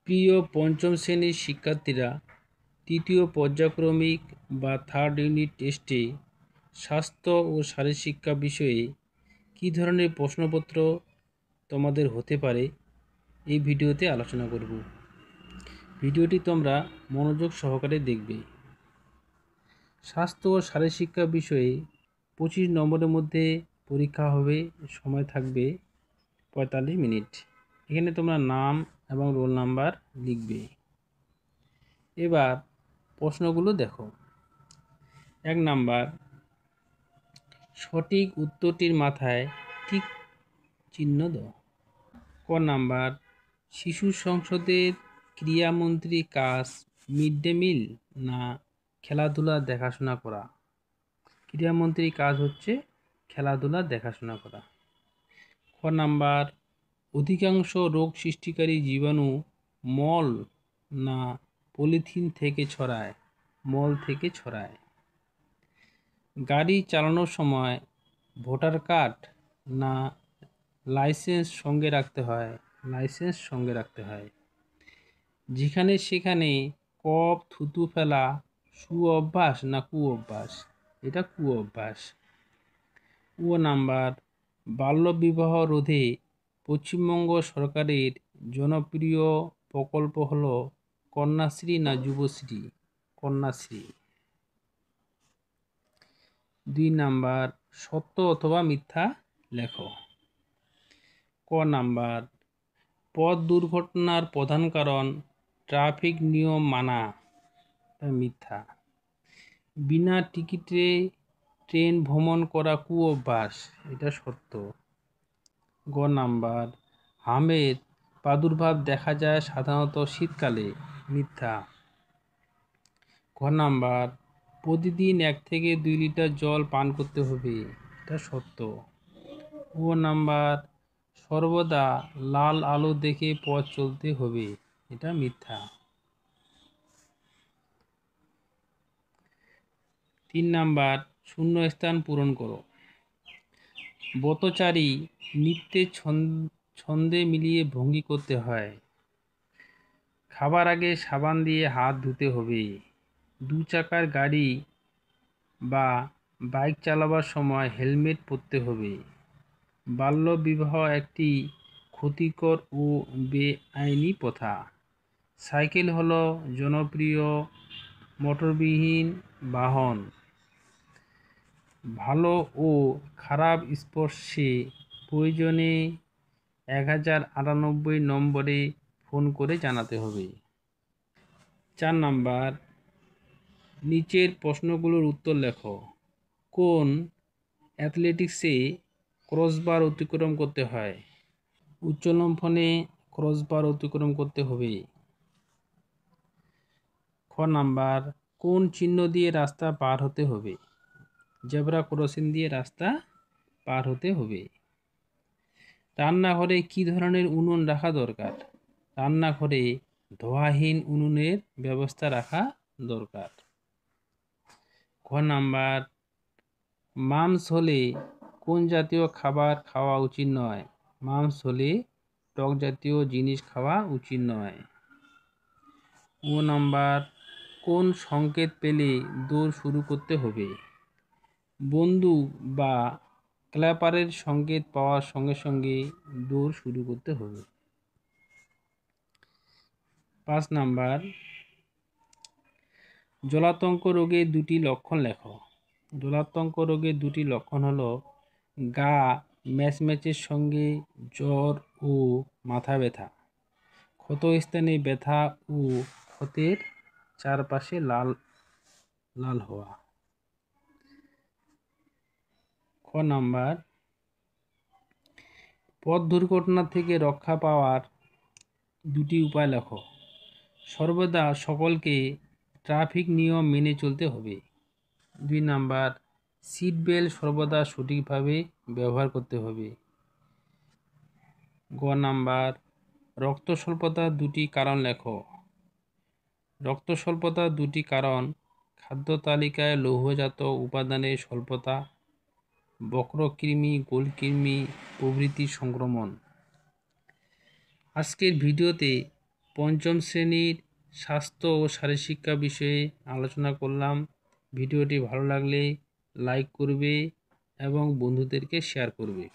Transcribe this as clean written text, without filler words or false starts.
প্রিয় পঞ্চম শ্রেণীর শিক্ষার্থীরা, তৃতীয় পর্যায়ক্রমিক বা থার্ড ইউনিট টেস্টে স্বাস্থ্য ও শারীরশিক্ষা বিষয়ে কী ধরনের প্রশ্নপত্র তোমাদের হতে পারে এই ভিডিওতে আলোচনা করব। ভিডিওটি তোমরা মনোযোগ সহকারে দেখবে। স্বাস্থ্য ও শারীরশিক্ষা বিষয়ে 25 নম্বরের মধ্যে পরীক্ষা হবে, সময় থাকবে 45 মিনিট। এখানে তোমরা নাম এবং রোল নাম্বার লিখবে। এবার প্রশ্নগুলো দেখো। 1 নাম্বার, সঠিক উত্তরটির মাথায় টিক চিহ্ন দাও। ক নাম্বার, শিশু সংসদের ক্রীড়ামন্ত্রী কাজ মিড ডে মিল না খেলাধুলা দেখাশোনা করা? ক্রীড়ামন্ত্রীর কাজ হচ্ছে খেলাধুলা দেখাশোনা করা। খ নাম্বার, অধিকাংশ রোগ সৃষ্টিকারী জীবাণু মল না পলিথিন থেকে ছড়ায়? মল থেকে ছড়ায়। গাড়ি চালানোর সময় ভোটার কার্ড না লাইসেন্স সঙ্গে রাখতে হয়? লাইসেন্স সঙ্গে রাখতে হয়। যেখানে সেখানে কপ থুতু ফেলা সু অভ্যাস না কু অভ্যাস? এটা কু অভ্যাস। ও নাম্বার, বাল্যবিবাহ রোধে পশ্চিমবঙ্গ সরকারের জনপ্রিয় প্রকল্প হলো কন্যাশ্রী না যুবশ্রী? কন্যাশ্রী। 2 নাম্বার, সত্য অথবা মিথ্যা লেখো। ক নাম্বার, পথ দুর্ঘটনার প্রধান কারণ ট্রাফিক নিয়ম মানা? মিথ্যা। বিনা টিকিটে ট্রেন ভ্রমণ করা কু অভ্যাস? এটা সত্য। গ নাম্বার, হামের প্রাদুর্ভাব দেখা যায় সাধারণত শীতকালে? মিথ্যা। খ নাম্বার, প্রতিদিন 1 থেকে 2 লিটার জল পান করতে হবে? এটা সত্য। ও নাম্বার, সর্বদা লাল আলো দেখে পথ চলতে হবে? এটা মিথ্যা। 3 নাম্বার, শূন্যস্থান পূরণ করো। ব্রতচারী নৃত্যে ছন্দে মিলিয়ে ভঙ্গি করতে হয়। খাবার আগে সাবান দিয়ে হাত ধুতে হবে। 2 চাকার গাড়ি বা বাইক চালাবার সময় হেলমেট পরতে হবে। বাল্যবিবাহ একটি ক্ষতিকর ও বেআইনি প্রথা। সাইকেল হলো জনপ্রিয় মোটরবিহীন বাহন। ভালো ও খারাপ স্পর্শে প্রয়োজনে 1098 নম্বরে ফোন করে জানাতে হবে। 4 নাম্বার, নিচের প্রশ্নগুলোর উত্তর লেখো। কোন অ্যাথলেটিক্সে ক্রসবার অতিক্রম করতে হয়? উচ্চলম্ফনে ক্রসবার অতিক্রম করতে হবে। খ নাম্বার, কোন চিহ্ন দিয়ে রাস্তা পার হতে হবে? জেব্রা ক্রসিং দিয়ে রাস্তা পার হতে হবে। রান্নাঘরে কি ধরনের উনুন রাখা দরকার? রান্নাঘরে ধোঁয়াহীন উনুনের ব্যবস্থা রাখা দরকার। খ নাম্বার, মামস হলে কোন জাতীয় খাবার খাওয়া উচিত নয়? মামস হলে টক জাতীয় জিনিস খাওয়া উচিত নয়। ও নাম্বার, কোন সংকেত পেলে দৌড় শুরু করতে হবে? বন্দুক বা ক্ল্যাপারের সংকেত পাওয়ার সঙ্গে সঙ্গে দৌড় শুরু করতে হবে। 5 নাম্বার, জলাতঙ্ক রোগের 2টি লক্ষণ লেখো। জলাতঙ্ক রোগের 2টি লক্ষণ হলো গা ম্যাচম্যাচের সঙ্গে জ্বর ও মাথা ব্যথা, ক্ষতস্থানে ব্যথা ও ক্ষতের চারপাশে লাল লাল হওয়া। খ নাম্বার, পথ দুর্ঘটনা থেকে রক্ষা পাওয়ার 2টি উপায় লেখো। সর্বদা সকলকে ট্রাফিক নিয়ম মেনে চলতে হবে। 2 নাম্বার, সিট বেল্ট সর্বদা সঠিকভাবে ব্যবহার করতে হবে। গ নাম্বার, রক্ত স্বল্পতার 2টি কারণ লেখো। রক্ত স্বল্পতার 2টি কারণ খাদ্য তালিকায় লৌহজাত উপাদানের স্বল্পতা, বক্রকৃমি, গোলকৃমি প্রভৃতি সংক্রমণ। আজকের ভিডিওতে পঞ্চম শ্রেণীর স্বাস্থ্য ও শারীরশিক্ষা বিষয়ে আলোচনা করলাম। ভিডিওটি ভালো লাগলে লাইক করবে এবং বন্ধুদেরকে শেয়ার করবে।